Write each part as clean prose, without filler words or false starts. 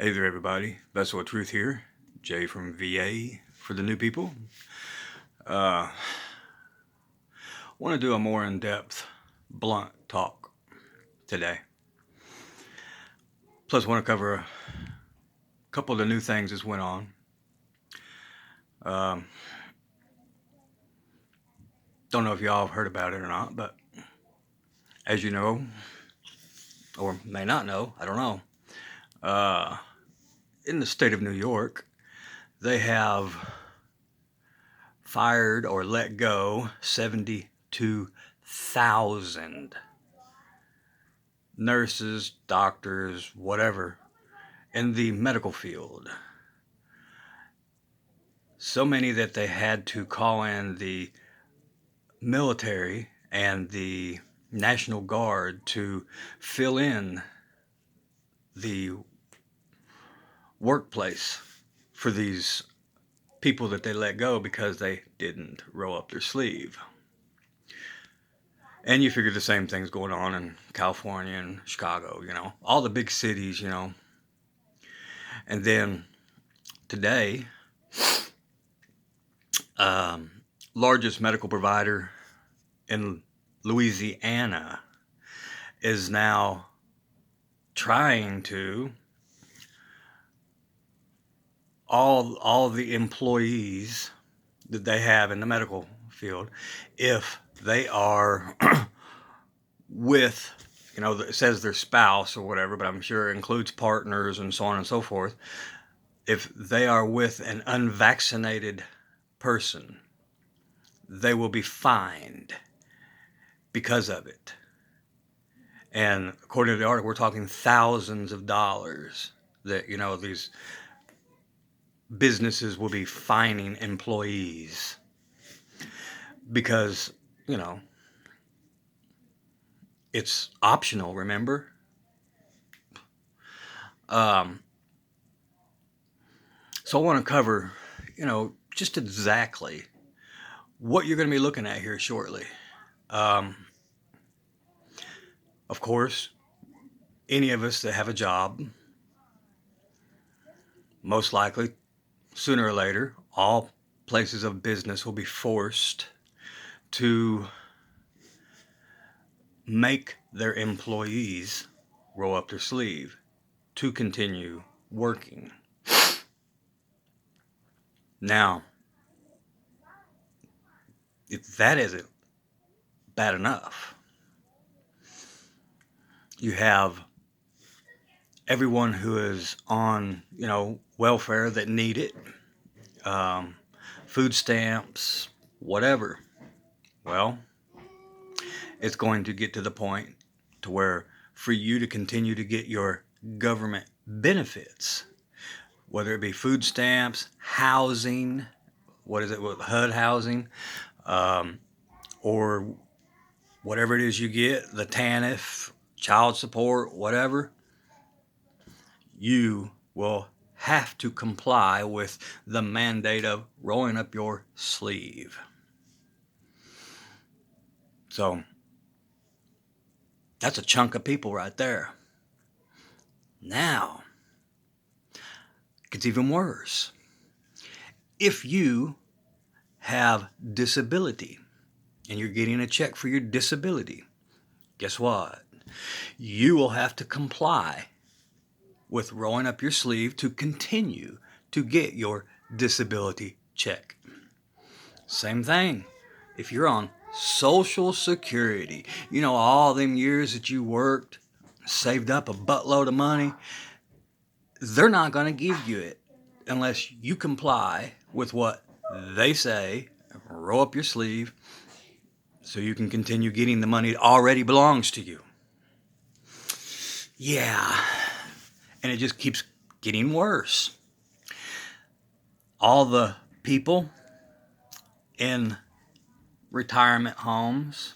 Hey there, everybody. Vessel of Truth here. Jay from VA for the new people. Want to do a more in-depth, blunt talk today. Plus, want to cover a couple of the new things that's went on. Don't know if y'all have heard about it or not, but as you know, or may not know, I don't know. In the state of New York, they have fired or let go 72,000 nurses, doctors, whatever, in the medical field. So many that they had to call in the military and the National Guard to fill in the workplace for these people that they let go because they didn't roll up their sleeve. And you figure the same thing's going on in California and Chicago, all the big cities, And then today, largest medical provider in Louisiana is now trying to all the employees that they have in the medical field, if they are with, it says their spouse or whatever, but I'm sure it includes partners and so on and so forth. If they are with an unvaccinated person, they will be fined because of it. And according to the article, we're talking thousands of dollars that, these businesses will be fining employees because, it's optional, remember? So I want to cover, just exactly what you're going to be looking at here shortly. Of course, any of us that have a job, most likely, sooner or later, all places of business will be forced to make their employees roll up their sleeve to continue working. Now, if that isn't bad enough, you have everyone who is on, welfare that need it, food stamps, whatever. Well, it's going to get to the point to where for you to continue to get your government benefits, whether it be food stamps, housing, HUD housing, or whatever it is you get, the TANF, child support, whatever, you will have to comply with the mandate of rolling up your sleeve. So that's a chunk of people right there. Now, it gets even worse. If you have disability and you're getting a check for your disability, guess what? You will have to comply with rolling up your sleeve to continue to get your disability check. Same thing. If you're on Social Security, all them years that you worked, saved up a buttload of money, they're not going to give you it unless you comply with what they say, roll up your sleeve, so you can continue getting the money that already belongs to you. Yeah, and it just keeps getting worse. All the people in retirement homes,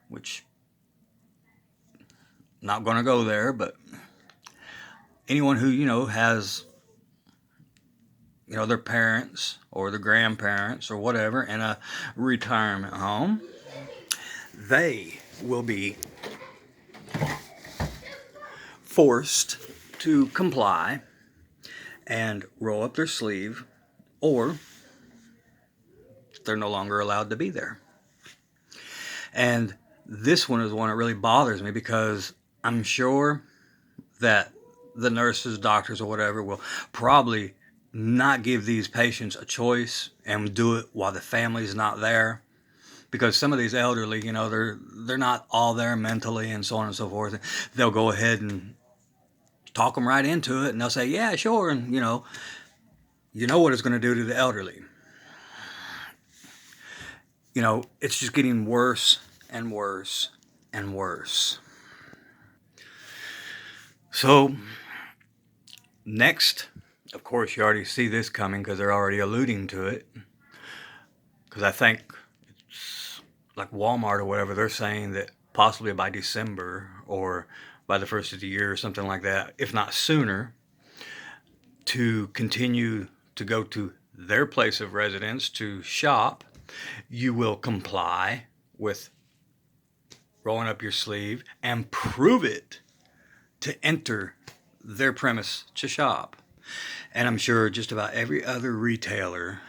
which not going to go there, but anyone who, has, their parents or their grandparents or whatever in a retirement home, they will be forced to comply and roll up their sleeve, or they're no longer allowed to be there. And this one is one that really bothers me, because I'm sure that the nurses, doctors, or whatever will probably not give these patients a choice and do it while the family's not there. Because some of these elderly, they're not all there mentally and so on and so forth. They'll go ahead and talk them right into it, and they'll say, "Yeah, sure," and you know what it's going to do to the elderly. It's just getting worse and worse and worse. So next, of course, you already see this coming because they're already alluding to it. Because I think it's like Walmart or whatever, they're saying that possibly by December or by the first of the year or something like that, if not sooner, to continue to go to their place of residence to shop, you will comply with rolling up your sleeve and prove it to enter their premise to shop. And I'm sure just about every other retailer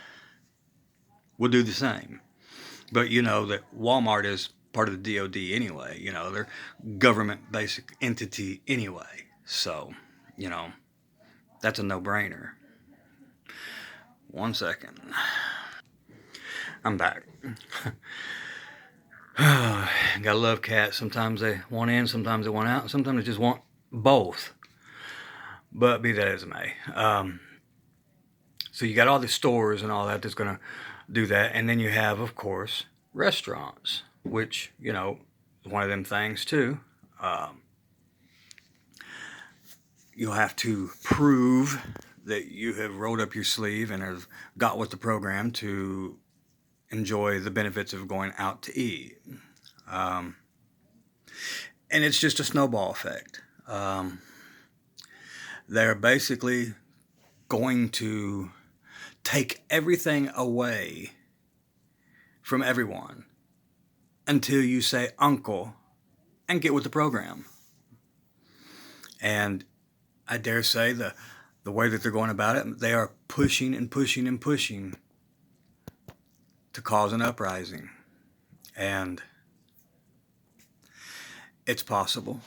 will do the same. But you know that Walmart is part of the DOD anyway. They're government basic entity anyway. So, that's a no-brainer. One second. I'm back. Gotta love cats. Sometimes they want in, sometimes they want out, sometimes they just want both. But be that as it may. So you got all the stores and all that that's going to do that. And then you have, of course, restaurants, which, one of them things too. You'll have to prove that you have rolled up your sleeve and have got with the program to enjoy the benefits of going out to eat. And it's just a snowball effect. They're basically going to take everything away from everyone until you say uncle and get with the program. And I dare say the way that they're going about it, they are pushing and pushing and pushing to cause an uprising. And it's possible.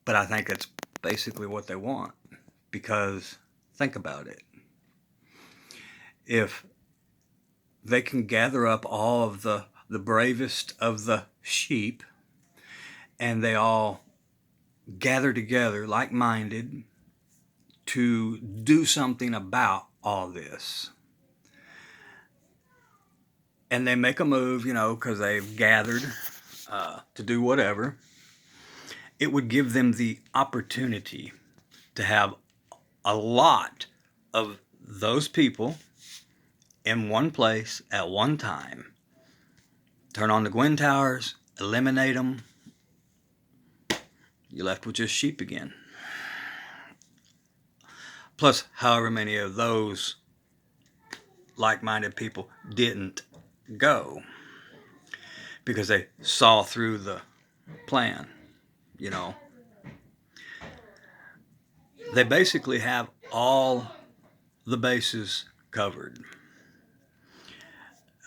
But I think that's basically what they want. Because think about it. If they can gather up all of the bravest of the sheep, and they all gather together like-minded to do something about all this, and they make a move, because they've gathered to do whatever, it would give them the opportunity to have a lot of those people in one place at one time. Turn on the Gwyn Towers, eliminate them. You're left with just sheep again. Plus, however many of those like-minded people didn't go because they saw through the plan. They basically have all the bases covered.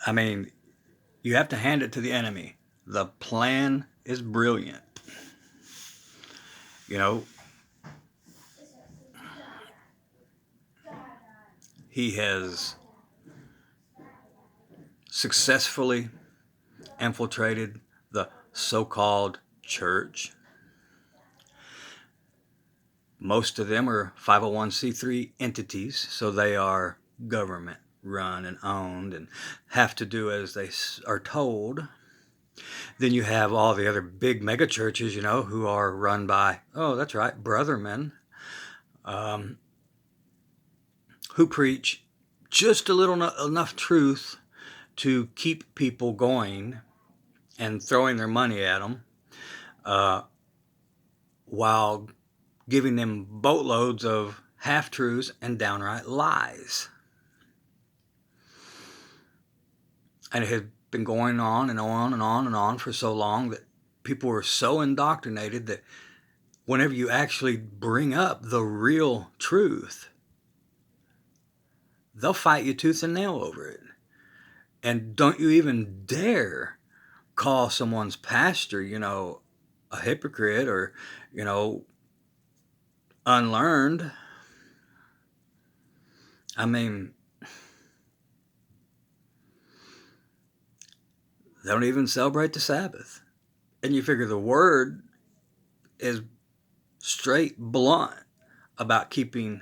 I mean, you have to hand it to the enemy. The plan is brilliant. He has successfully infiltrated the so-called church. Most of them are 501c3 entities, so they are government run and owned and have to do as they are told. Then you have all the other big mega churches, who are run by, oh, that's right, brothermen, who preach just a little enough truth to keep people going and throwing their money at them, while giving them boatloads of half-truths and downright lies. And it has been going on and on and on and on for so long that people were so indoctrinated that whenever you actually bring up the real truth, they'll fight you tooth and nail over it. And don't you even dare call someone's pastor, a hypocrite or, unlearned. I mean, they don't even celebrate the Sabbath. And you figure the word is straight blunt about keeping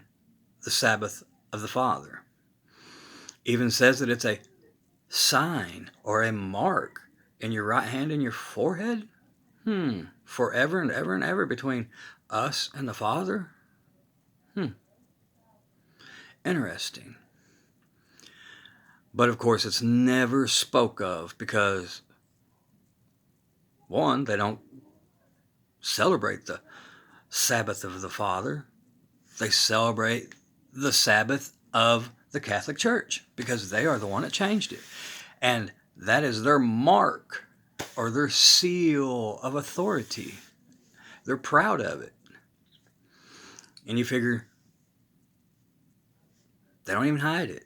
the Sabbath of the Father. Even says that it's a sign or a mark in your right hand and your forehead. Forever and ever and ever between us and the Father. Interesting. But of course, it's never spoke of because, one, they don't celebrate the Sabbath of the Father. They celebrate the Sabbath of the Catholic Church because they are the one that changed it. And that is their mark or their seal of authority. They're proud of it. And you figure they don't even hide it.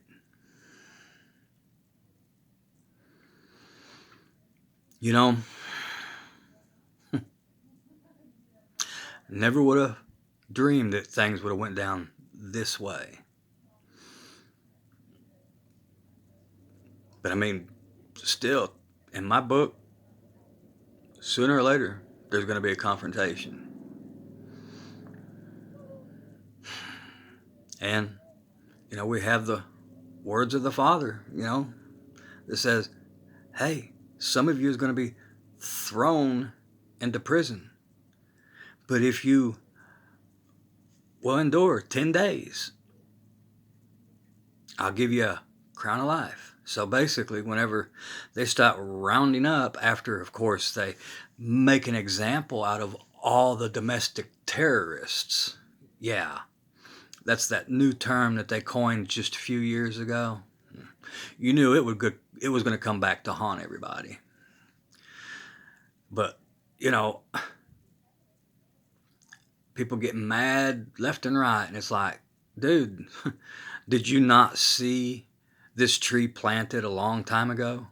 Never would have dreamed that things would have went down this way. But I mean, still, in my book, sooner or later, there's going to be a confrontation. And, we have the words of the Father, that says, hey, some of you is going to be thrown into prison. But if you will endure 10 days, I'll give you a crown of life. So basically, whenever they start rounding up after, of course, they make an example out of all the domestic terrorists. Yeah, that's that new term that they coined just a few years ago. You knew it was going to come back to haunt everybody. But, people get mad left and right. And it's like, dude, did you not see this tree planted a long time ago?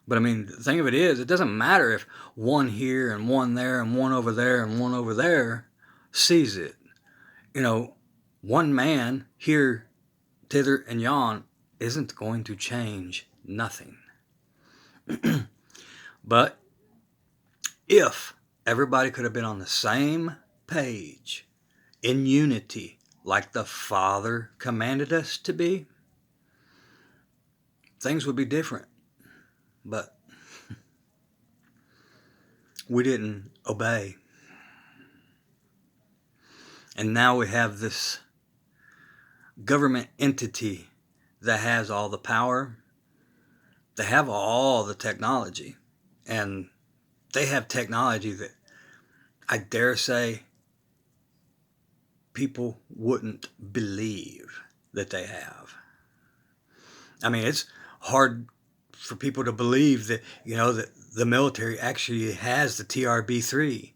But I mean, the thing of it is, it doesn't matter if one here and one there and one over there and one over there sees it. One man here, thither and yon isn't going to change nothing. But if everybody could have been on the same page in unity like the Father commanded us to be, things would be different. But we didn't obey. And now we have this government entity that has all the power. They have all the technology. And they have technology that I dare say people wouldn't believe that they have. I mean, it's hard for people to believe that, that the military actually has the TRB-3,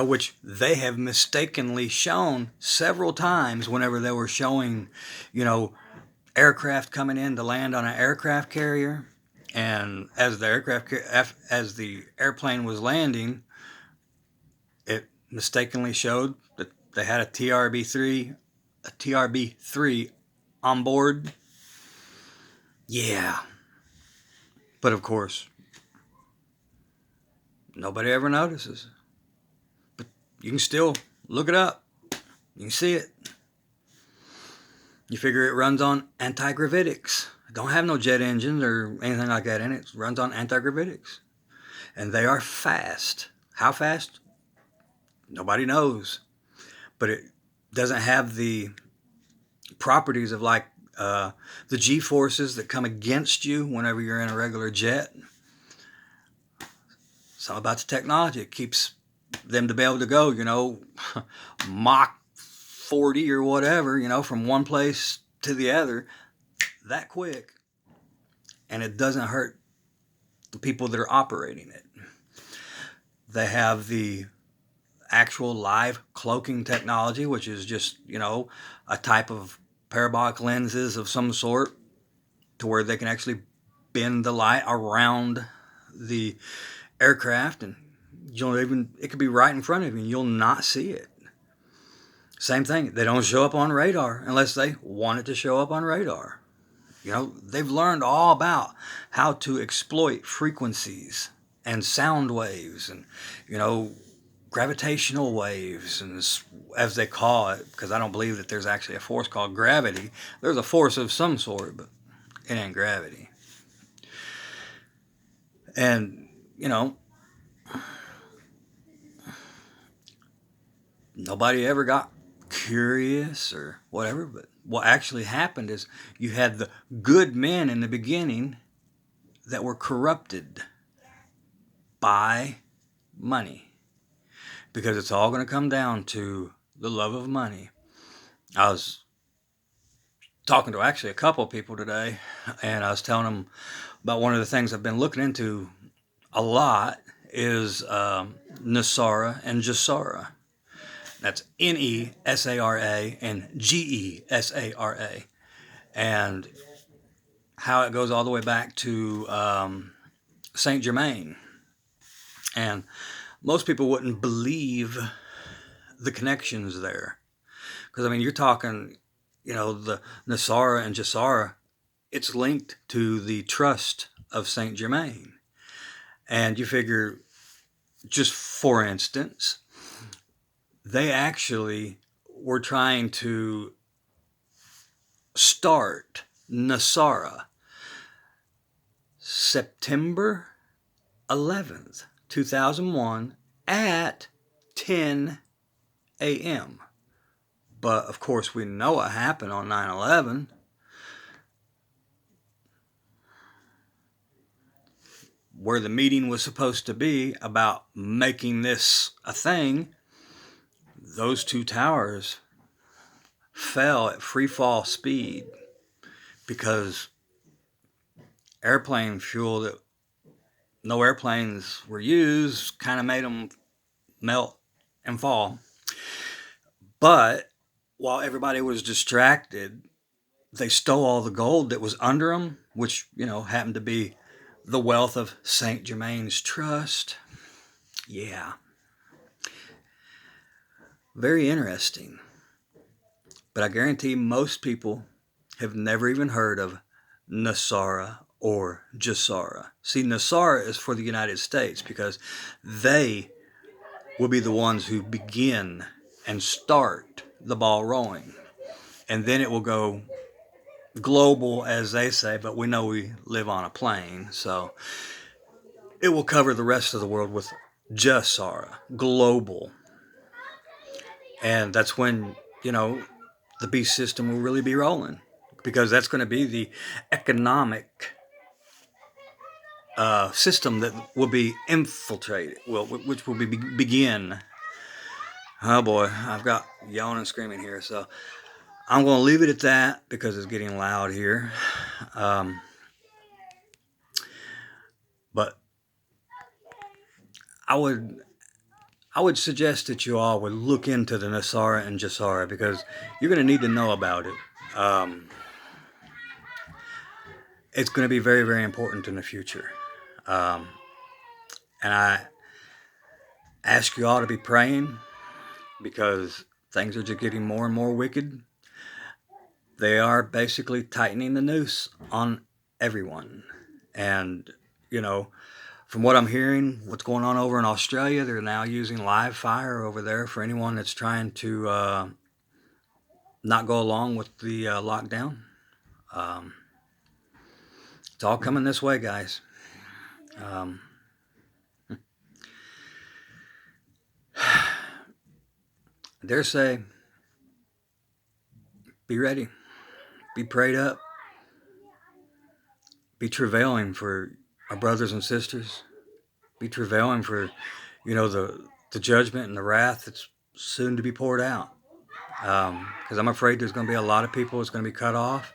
which they have mistakenly shown several times whenever they were showing, aircraft coming in to land on an aircraft carrier. And as the airplane was landing, it mistakenly showed that they had a TRB-3 on board. Yeah. But of course, nobody ever notices. But you can still look it up. You can see it. You figure it runs on anti-gravitics. It don't have no jet engines or anything like that in it. It runs on anti-gravitics. And they are fast. How fast? Nobody knows. But it doesn't have the properties of like the G-forces that come against you whenever you're in a regular jet. Something about the technology. It keeps them to be able to go, Mach 40 or whatever, from one place to the other that quick. And it doesn't hurt the people that are operating it. They have the actual live cloaking technology, which is just, a type of parabolic lenses of some sort to where they can actually bend the light around the aircraft, and it could be right in front of you and you'll not see it. Same thing, they don't show up on radar unless they want it to show up on radar. They've learned all about how to exploit frequencies and sound waves and, gravitational waves, and as they call it, because I don't believe that there's actually a force called gravity. There's a force of some sort, but it ain't gravity. And, nobody ever got curious or whatever, but what actually happened is you had the good men in the beginning that were corrupted by money, because it's all going to come down to the love of money. I was talking to actually a couple of people today, and I was telling them about one of the things I've been looking into a lot is Nasara and Jazara. That's Nesara and Gesara. And how it goes all the way back to Saint Germain. And most people wouldn't believe the connections there. Because, you're talking, the Nasara and Jazara, it's linked to the trust of Saint Germain. And you figure, just for instance, they actually were trying to start Nasara September 11th, 2001 at 10 a.m. But of course we know what happened on 9/11. Where the meeting was supposed to be about making this a thing, those two towers fell at free fall speed because airplane fuel that no airplanes were used kind of made them melt and fall. But while everybody was distracted, they stole all the gold that was under them, which, happened to be the wealth of Saint Germain's trust. Yeah. Very interesting. But I guarantee most people have never even heard of Nasara or Jazara. See, Nasara is for the United States because they will be the ones who begin and start the ball rolling. And then it will go global, as they say, but we know we live on a plane, so it will cover the rest of the world with Jazara, global. And that's when, the beast system will really be rolling, because that's going to be the economic system that will be infiltrated, which will begin. Oh boy, I've got yelling and screaming here, so I'm going to leave it at that because it's getting loud here. But I would suggest that you all would look into the Nasara and Jazara, because you're going to need to know about it. It's going to be very, very important in the future. And I ask you all to be praying, because things are just getting more and more wicked. They are basically tightening the noose on everyone. And, from what I'm hearing, what's going on over in Australia, they're now using live fire over there for anyone that's trying to not go along with the lockdown. It's all coming this way, guys. I dare say, be ready, be prayed up, be travailing for our brothers and sisters, be travailing for, the judgment and the wrath that's soon to be poured out. Because I'm afraid there's going to be a lot of people that's going to be cut off.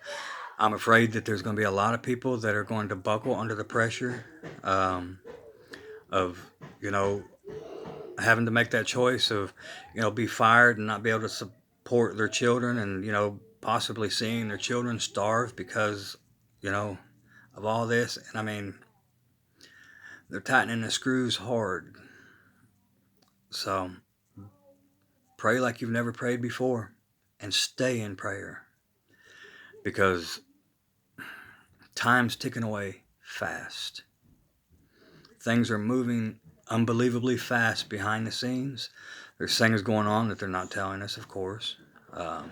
I'm afraid that there's going to be a lot of people that are going to buckle under the pressure of, having to make that choice of, be fired and not be able to support their children, and, possibly seeing their children starve because, of all this. And I mean, they're tightening the screws hard. So pray like you've never prayed before, and stay in prayer, because time's ticking away fast. Things are moving unbelievably fast behind the scenes. There's things going on that they're not telling us, of course. And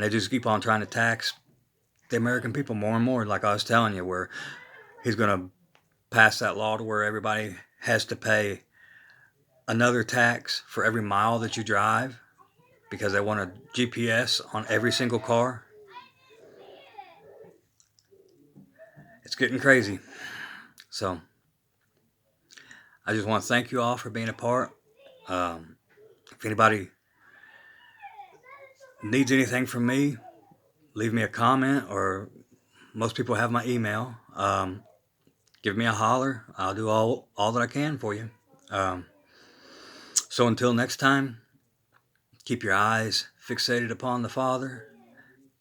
they just keep on trying to tax the American people more and more, like I was telling you, where he's going to pass that law to where everybody has to pay another tax for every mile that you drive, because they want a GPS on every single car. It's getting crazy. So I just want to thank you all for being a part. If anybody needs anything from me, leave me a comment, or most people have my email. Give me a holler. I'll do all that I can for you. So until next time, keep your eyes fixated upon the Father.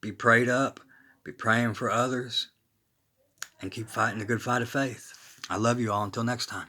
Be prayed up. Be praying for others. And keep fighting the good fight of faith. I love you all. Until next time.